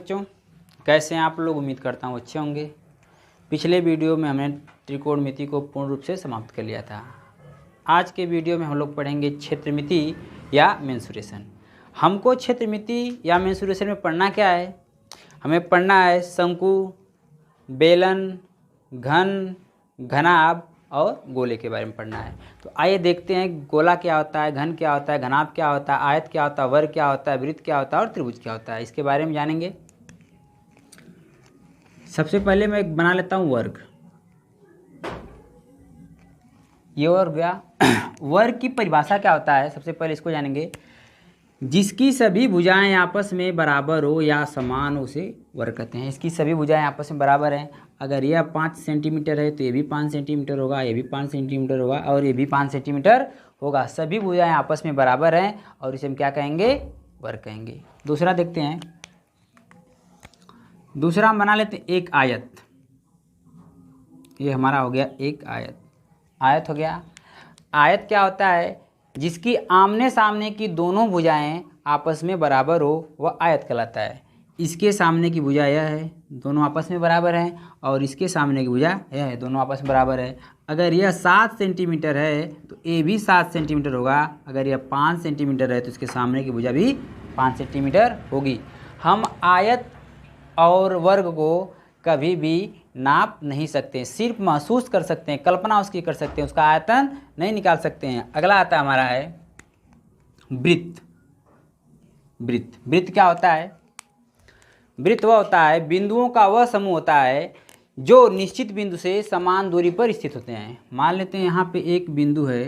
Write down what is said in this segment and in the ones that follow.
बच्चों, कैसे हैं आप लोग। उम्मीद करता हूँ अच्छे होंगे। पिछले वीडियो में हमने त्रिकोणमिति को पूर्ण रूप से समाप्त कर लिया था। आज के वीडियो में हम लोग पढ़ेंगे क्षेत्रमिति या मेंसुरेशन। हमको क्षेत्रमिति या मेंसुरेशन में पढ़ना क्या है? हमें पढ़ना है शंकु, बेलन, घन, घनाभ और गोले के बारे में पढ़ना है। तो आइए देखते हैं गोला क्या होता है, घन क्या होता है, घनाभ क्या होता है, आयत क्या होता है, वर्ग क्या होता है, वृत्त क्या होता है और त्रिभुज क्या होता है। इसके बारे में जानेंगे। सबसे पहले मैं बना लेता हूँ वर्ग। ये वर्ग गया। वर्ग की परिभाषा क्या होता है, सबसे पहले इसको जानेंगे। जिसकी सभी भुजाएं आपस में बराबर हो या समान हो उसे वर्ग कहते हैं। इसकी सभी भुजाएं आपस में बराबर हैं। अगर यह 5 सेंटीमीटर है तो ये भी 5 सेंटीमीटर होगा, ये भी 5 सेंटीमीटर होगा और ये भी 5 सेंटीमीटर होगा। सभी भुजाएं आपस में बराबर हैं और इसे हम क्या कहेंगे? वर्ग कहेंगे। दूसरा देखते हैं। दूसरा हम बना लेते हैं एक आयत। ये हमारा हो गया एक आयत। आयत हो गया। आयत क्या होता है? जिसकी आमने सामने की दोनों भुजाएं आपस में बराबर हो वह आयत कहलाता है। इसके सामने की भुजा यह है, दोनों आपस में बराबर हैं, और इसके सामने की भुजा यह है, दोनों आपस में बराबर है। अगर यह 7 सेंटीमीटर है तो ये भी 7 सेंटीमीटर होगा। अगर यह 5 सेंटीमीटर है तो इसके सामने की भुजा भी 5 सेंटीमीटर होगी। हम आयत और वर्ग को कभी भी नाप नहीं सकते, सिर्फ महसूस कर सकते हैं, कल्पना उसकी कर सकते हैं, उसका आयतन नहीं निकाल सकते हैं। अगला आता हमारा है वृत्त। वृत्त वृत्त क्या होता है? वृत्त वह होता है, बिंदुओं का वह समूह होता है जो निश्चित बिंदु से समान दूरी पर स्थित होते हैं। मान लेते हैं यहाँ पे एक बिंदु है।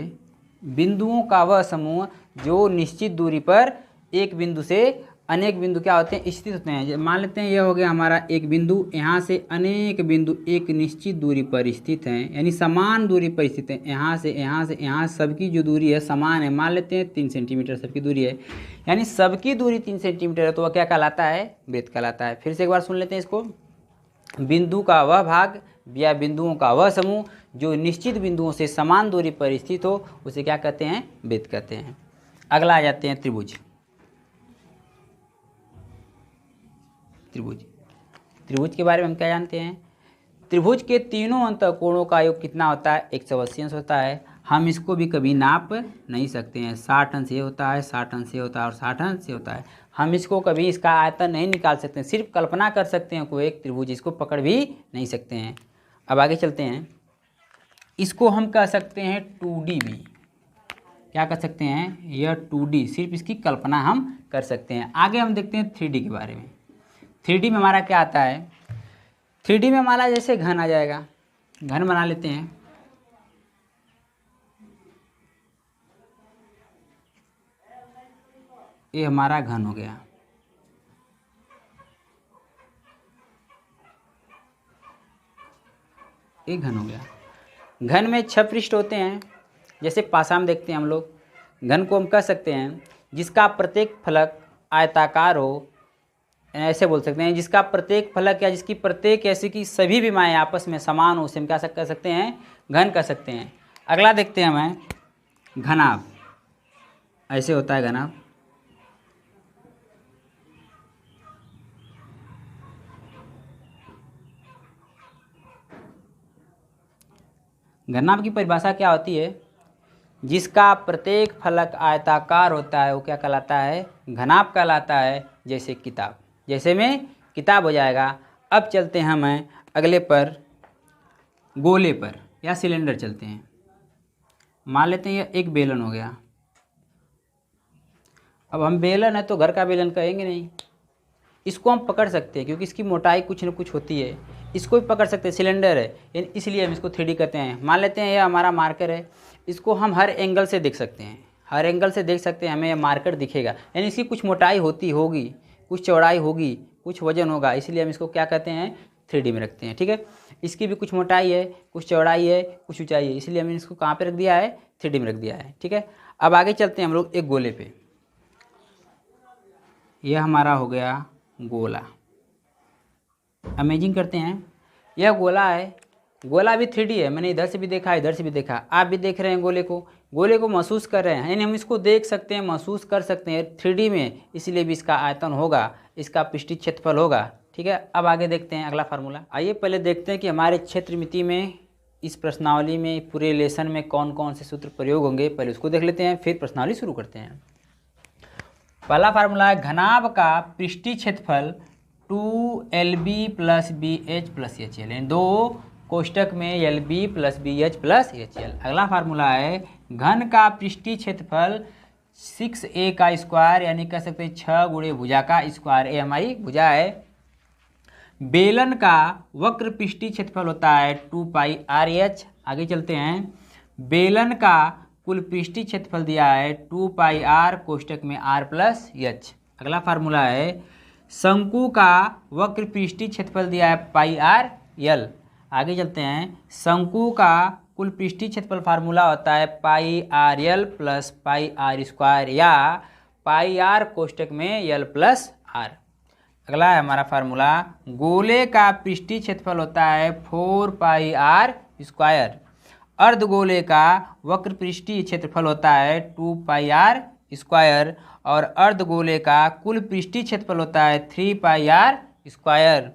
बिंदुओं का वह समूह जो निश्चित दूरी पर एक बिंदु से अनेक बिंदु क्या होते हैं? स्थित होते हैं। मान लेते हैं यह हो गया हमारा एक बिंदु, यहाँ से अनेक बिंदु एक निश्चित दूरी पर स्थित हैं, यानी समान दूरी पर स्थित हैं। यहाँ से यहाँ सबकी जो दूरी है समान है। मान लेते हैं 3 सेंटीमीटर सबकी दूरी है, यानी सबकी दूरी 3 सेंटीमीटर है, तो वह क्या कहलाता है? वृत्त कहलाता है। फिर से एक बार सुन लेते हैं इसको। बिंदु का वह भाग या बिंदुओं का वह समूह जो निश्चित बिंदुओं से समान दूरी पर स्थित हो उसे क्या कहते हैं? वृत्त कहते हैं। अगला आ जाते हैं त्रिभुज। त्रिभुज त्रिभुज के बारे में हम क्या जानते हैं? त्रिभुज के तीनों अंतःकोणों का योग कितना होता है? 180 अंश होता है। हम इसको भी कभी नाप नहीं सकते हैं। 60 अंश ये होता है, 60 अंश ये होता है और 60 अंश ये होता है। हम इसको कभी इसका आयतन नहीं निकाल सकते हैं, सिर्फ कल्पना कर सकते हैं कोई एक त्रिभुज, इसको पकड़ भी नहीं सकते हैं। अब आगे चलते हैं। इसको हम कह सकते हैं 2D भी। क्या कर सकते हैं? यह 2D, सिर्फ इसकी कल्पना हम कर सकते हैं। आगे हम देखते हैं 3D के बारे में। 3D में हमारा क्या आता है? 3D में हमारा जैसे घन आ जाएगा। घन बना लेते हैं। ये हमारा घन हो गया। ये घन हो गया। घन में 6 पृष्ठ होते हैं। जैसे पासा में देखते हैं हम लोग। घन को हम कह सकते हैं जिसका प्रत्येक फलक आयताकार हो, ऐसे बोल सकते हैं। जिसका प्रत्येक फलक या जिसकी प्रत्येक ऐसी की सभी विमाएं आपस में समान हो उसे हम क्या कह सकते हैं? घन कह सकते हैं। अगला देखते हैं हमें घनाभ। ऐसे होता है घनाभ। घनाभ की परिभाषा क्या होती है? जिसका प्रत्येक फलक आयताकार होता है वो क्या कहलाता है? घनाभ कहलाता है। जैसे किताब, जैसे में किताब हो जाएगा। अब चलते हैं हमें अगले पर, गोले पर या सिलेंडर चलते हैं। मान लेते हैं यह एक बेलन हो गया। अब हम बेलन है तो घर का बेलन कहेंगे नहीं, इसको हम पकड़ सकते हैं क्योंकि इसकी मोटाई कुछ न कुछ होती है। इसको भी पकड़ सकते हैं, सिलेंडर है, इसलिए हम इसको 3D कहते हैं। मान लेते हैं यह हमारा मार्कर है। इसको हम हर एंगल से देख सकते हैं, हर एंगल से देख सकते हैं, हमें यह मार्कर दिखेगा। यानी इसकी कुछ मोटाई होगी, कुछ चौड़ाई होगी, कुछ वजन होगा, इसलिए हम इसको क्या कहते हैं? 3D में रखते हैं। ठीक है। इसकी भी कुछ मोटाई है, कुछ चौड़ाई है, कुछ ऊंचाई है, इसलिए हमने इसको कहाँ पे रख दिया है? 3D में रख दिया है। ठीक है। अब आगे चलते हैं हम लोग एक गोले पे। यह हमारा हो गया गोला। अमेजिंग करते हैं। यह गोला है। गोला भी 3D है। मैंने इधर से भी देखा, इधर से भी देखा। आप भी देख रहे हैं गोले को। गोले को महसूस कर रहे हैं, यानी हम इसको देख सकते हैं, महसूस कर सकते हैं 3D में, इसलिए भी इसका आयतन होगा, इसका पृष्ठीय क्षेत्रफल होगा। ठीक है, अब आगे देखते हैं अगला फार्मूला। आइए पहले देखते हैं कि हमारे क्षेत्रमिति में इस प्रश्नावली में पूरे लेसन में कौन कौन से सूत्र प्रयोग होंगे। पहले उसको देख लेते हैं, फिर प्रश्नावली शुरू करते हैं। पहला फार्मूला है घनाभ का पृष्ठीय क्षेत्रफल 2LB + BH + HL, यानी 2 कोष्टक में LB + BH + HL। अगला फार्मूला है घन का पृष्ठीय क्षेत्रफल 6A का स्क्वायर, यानी कह सकते हैं 6 गुणे भुजा का स्क्वायर, ए हमारी भुजा है। बेलन का वक्र पृष्ठीय क्षेत्रफल होता है 2πRH। आगे चलते हैं, बेलन का कुल पृष्ठीय क्षेत्रफल दिया है 2πR कोष्टक में R + H। अगला फार्मूला है शंकु का वक्र पृष्ठीय क्षेत्रफल दिया है πRL। आगे चलते हैं, शंकु का कुल पृष्ठीय क्षेत्रफल फार्मूला होता है πRL + πR² या πR कोष्टक में L + R। अगला है हमारा फार्मूला गोले का पृष्ठीय क्षेत्रफल होता है 4πR²। अर्धगोले का वक्र पृष्ठीय क्षेत्रफल होता है 2πR² और अर्धगोले का कुल पृष्ठीय क्षेत्रफल होता है 3πR²।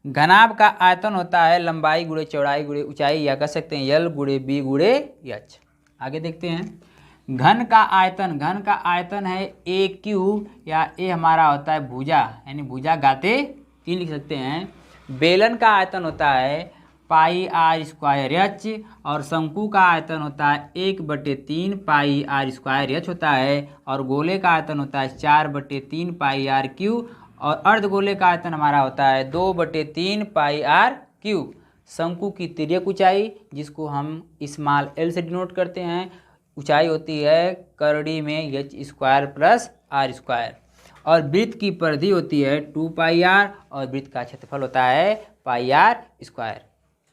घनाभ का आयतन होता है लंबाई गुणे चौड़ाई गुणे ऊंचाई, या कह सकते हैं L × B × H। आगे देखते हैं, घन का आयतन है AQ, या A हमारा होता है भुजा, यानी भुजा गाते 3 लिख सकते हैं। बेलन का आयतन होता है πR²H और शंकु का आयतन होता है 1/3 πR²H होता है, और गोले का आयतन होता है 4/3 πRQ, और अर्धगोले का आयतन हमारा होता है 2/3 πRQ। शंकु की तिर्यक ऊंचाई, जिसको हम स्मॉल l से डिनोट करते हैं, ऊंचाई होती है करड़ी में h² + R², और वृत्त की परिधि होती है 2πR और वृत्त का क्षेत्रफल होता है πR²।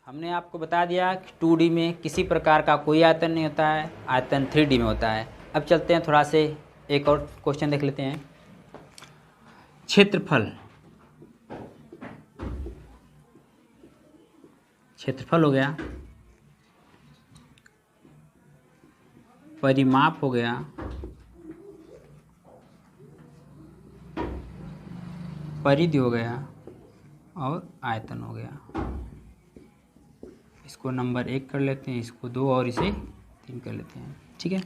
हमने आपको बता दिया कि 2D में किसी प्रकार का कोई आयतन नहीं होता है, आयतन 3D में होता है। अब चलते हैं थोड़ा से एक और क्वेश्चन देख लेते हैं। क्षेत्रफल हो गया, परिमाप हो गया, परिधि हो गया और आयतन हो गया। इसको नंबर 1 कर लेते हैं, इसको 2 और इसे 3 कर लेते हैं। ठीक है,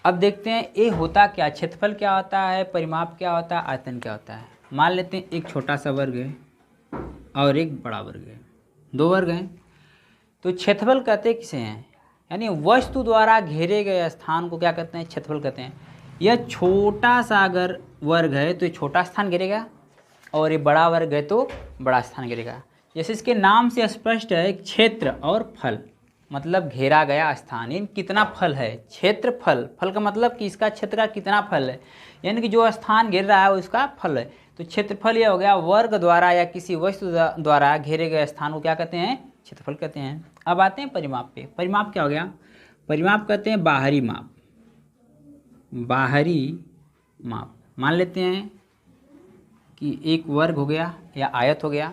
अब देखते हैं ये होता क्या, क्षेत्रफल क्या होता है, परिमाप क्या होता है, आयतन क्या होता है। मान लेते हैं एक छोटा सा वर्ग है और एक बड़ा वर्ग है, 2 वर्ग हैं। तो क्षेत्रफल कहते किसे हैं, यानी वस्तु द्वारा घेरे गए स्थान को क्या कहते हैं, क्षेत्रफल कहते हैं। यह छोटा सा अगर वर्ग है तो ये छोटा स्थान घेरेगा, और ये बड़ा वर्ग है तो बड़ा स्थान घेरेगा। जैसे इसके नाम से स्पष्ट है, क्षेत्र और फल, मतलब घेरा गया स्थान, इन कितना फल है, क्षेत्रफल। फल का मतलब कि इसका क्षेत्र का कितना फल है, यानी कि जो स्थान घेर रहा है वो इसका फल है। तो क्षेत्रफल यह हो गया वर्ग द्वारा या किसी वस्तु द्वारा घेरे गए स्थान को क्या कहते हैं, क्षेत्रफल कहते हैं। अब आते हैं परिमाप पे। परिमाप क्या हो गया, परिमाप कहते हैं बाहरी माप। बाहरी माप मान लेते हैं कि एक वर्ग हो गया या आयत हो गया।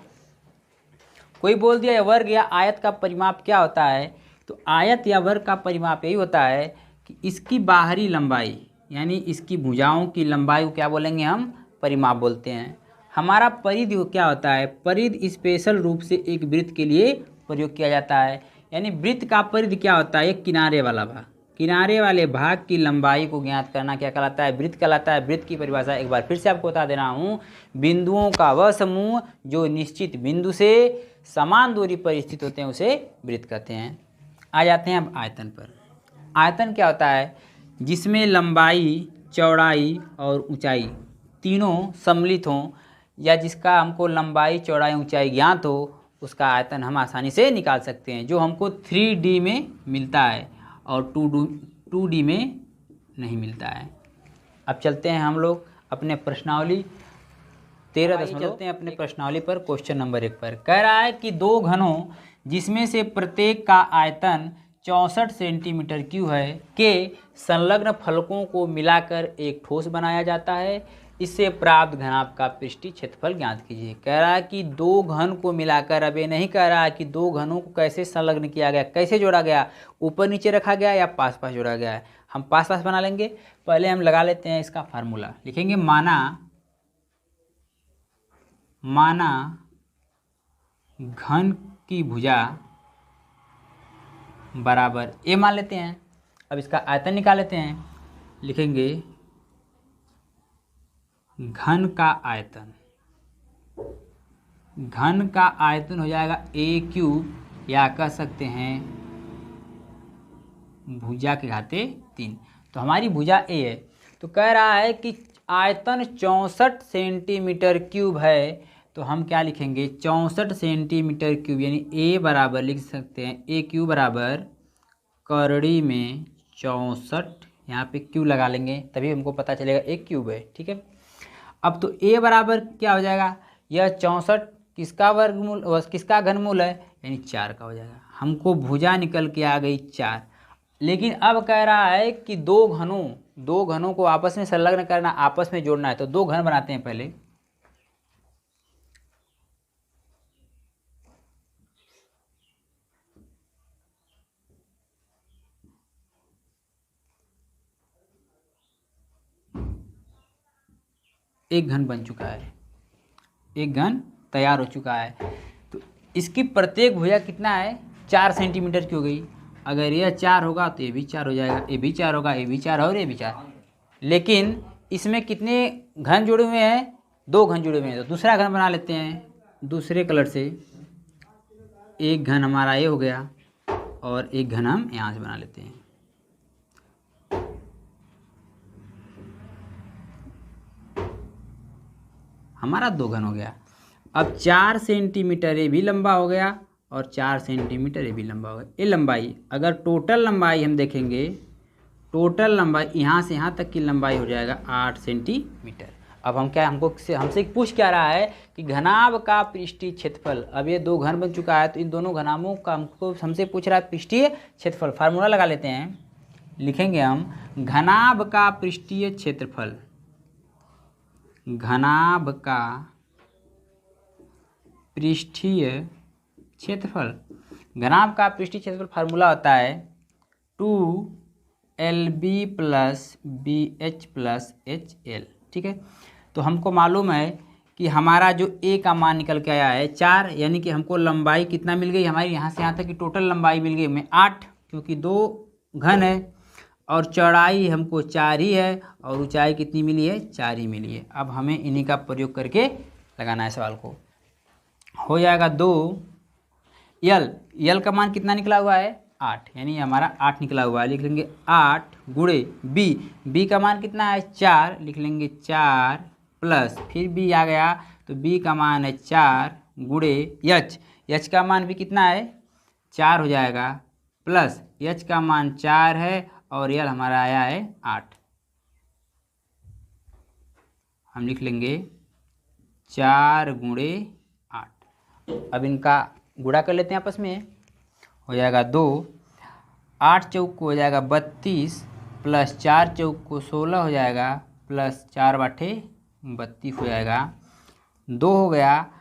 कोई बोल दिया वर्ग या आयत का परिमाप क्या होता है, तो आयत या वर्ग का परिमाप यही होता है कि इसकी बाहरी लंबाई, यानी इसकी भुजाओं की लंबाई को क्या बोलेंगे हम, परिमाप बोलते हैं। हमारा परिधि क्या होता है, परिधि स्पेशल रूप से एक वृत्त के लिए प्रयोग किया जाता है। यानी वृत्त का परिधि क्या होता है, एक किनारे वाला भाग, किनारे वाले भाग की लंबाई को ज्ञात करना क्या कहलाता है, वृत्त कहलाता है। वृत्त की परिभाषा एक बार फिर से आपको बता दे रहा हूँ, बिंदुओं का वह समूह जो निश्चित बिंदु से समान दूरी पर स्थित होते हैं उसे वृत्त कहते हैं। आ जाते हैं अब आयतन पर। आयतन क्या होता है, जिसमें लंबाई, चौड़ाई और ऊंचाई तीनों सम्मिलित हों, या जिसका हमको लंबाई, चौड़ाई, ऊंचाई ज्ञात हो, उसका आयतन हम आसानी से निकाल सकते हैं, जो हमको 3D में मिलता है और 2D में नहीं मिलता है। अब चलते हैं हम लोग अपने प्रश्नावली 13 चलते हैं अपने प्रश्नावली पर। क्वेश्चन नंबर 1 पर कह रहा है कि 2 घनों जिसमें से प्रत्येक का आयतन 64 सेंटीमीटर क्यूब है के संलग्न फलकों को मिलाकर एक ठोस बनाया जाता है। इससे प्राप्त घनाभ का पृष्ठीय क्षेत्रफल ज्ञात कीजिए। कह रहा है कि दो घन को मिलाकर, अब ये नहीं कह रहा है कि दो घनों को कैसे संलग्न किया गया, कैसे जोड़ा गया, ऊपर नीचे रखा गया या पास पास जोड़ा गया है। हम पास पास बना लेंगे। पहले हम लगा लेते हैं इसका फार्मूला, लिखेंगे माना घन की भुजा बराबर ए मान लेते हैं। अब इसका आयतन निकाल लेते हैं, लिखेंगे घन का आयतन हो जाएगा ए क्यूब, या कह सकते हैं भुजा के घाते 3। तो हमारी भुजा ए है। तो कह रहा है कि आयतन 64 सेंटीमीटर क्यूब है। तो हम क्या लिखेंगे, 64 सेंटीमीटर क्यूब, यानी ए बराबर लिख सकते हैं ए क्यूब बराबर करड़ी में 64, यहाँ पे क्यूब लगा लेंगे तभी हमको पता चलेगा एक क्यूब है। ठीक है, अब तो ए बराबर क्या हो जाएगा, यह 64 किसका वर्गमूल, किसका घनमूल है, यानी 4 का हो जाएगा। हमको भुजा निकल के आ गई 4। लेकिन अब कह रहा है कि दो घनों को आपस में संलग्न करना, आपस में जोड़ना है। तो दो घन बनाते हैं पहले। एक घन बन चुका है, एक घन तैयार हो चुका है। तो इसकी प्रत्येक भुजा कितना है, 4 सेंटीमीटर की हो गई। अगर यह 4 होगा तो ये भी 4 हो जाएगा, ये भी 4 होगा, ये भी 4 और ये भी 4। लेकिन इसमें कितने घन जुड़े हुए हैं, 2 घन जुड़े हुए हैं। तो दूसरा घन बना लेते हैं दूसरे कलर से। एक घन हमारा ये हो गया और एक घन हम यहाँ से बना लेते हैं। हमारा 2 घन हो गया। अब 4 सेंटीमीटर ये भी लंबा हो गया और 4 सेंटीमीटर ये भी लंबा हो गया। ये लंबाई, अगर टोटल लंबाई हम देखेंगे, टोटल लंबाई यहाँ से यहाँ तक की लंबाई हो जाएगा 8 सेंटीमीटर। अब हम क्या, हमसे पूछ क्या रहा है कि घनाभ का पृष्ठीय क्षेत्रफल। अब ये 2 घन बन चुका है, तो इन दोनों घनाभों का हमसे पूछ रहा है पृष्ठीय क्षेत्रफल। फार्मूला लगा लेते हैं, लिखेंगे हम घनाभ का पृष्ठीय क्षेत्रफल, घनाभ का पृष्ठीय क्षेत्रफल। घनाभ का पृष्ठीय क्षेत्रफल फार्मूला होता है 2LB + BH + HL। ठीक है, तो हमको मालूम है कि हमारा जो ए का मान निकल के आया है 4, यानी कि हमको लंबाई कितना मिल गई हमारी, यहाँ से यहाँ तक की टोटल लंबाई मिल गई हमें 8, क्योंकि 2 घन है। और चौड़ाई हमको 4 ही है और ऊंचाई कितनी मिली है, 4 ही मिली है। अब हमें इन्हीं का प्रयोग करके लगाना है सवाल को। हो जाएगा 2L का मान कितना निकला हुआ है, 8, यानी हमारा 8 निकला हुआ है। लिख लेंगे 8 गुणे B का मान कितना है, 4, लिख लेंगे 4 प्लस फिर B आ गया तो B का मान है 4 गुणे H का मान भी कितना है, 4 हो जाएगा, प्लस H का मान 4 है और L हमारा आया है 8। हम लिख लेंगे 4 गुणे 8। अब इनका गुणा कर लेते हैं आपस में, हो जाएगा 2, 8 चौक को हो जाएगा 32 प्लस 4 चौक को 16 हो जाएगा, प्लस 4 बाटे 32 हो जाएगा। 2 हो गया,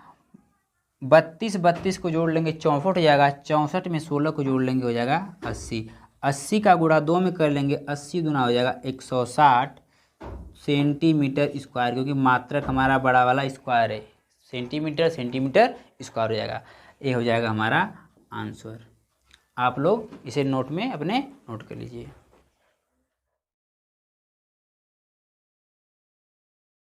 32 को जोड़ लेंगे 64 हो जाएगा, 64 में 16 को जोड़ लेंगे हो जाएगा 80। 80 का गुणा 2 में कर लेंगे, 80 दूना हो जाएगा 160 सेंटीमीटर स्क्वायर, क्योंकि मात्रक हमारा बड़ा वाला स्क्वायर है, सेंटीमीटर स्क्वायर हो जाएगा। ये हो जाएगा हमारा आंसर। आप लोग इसे नोट में अपने नोट कर लीजिए।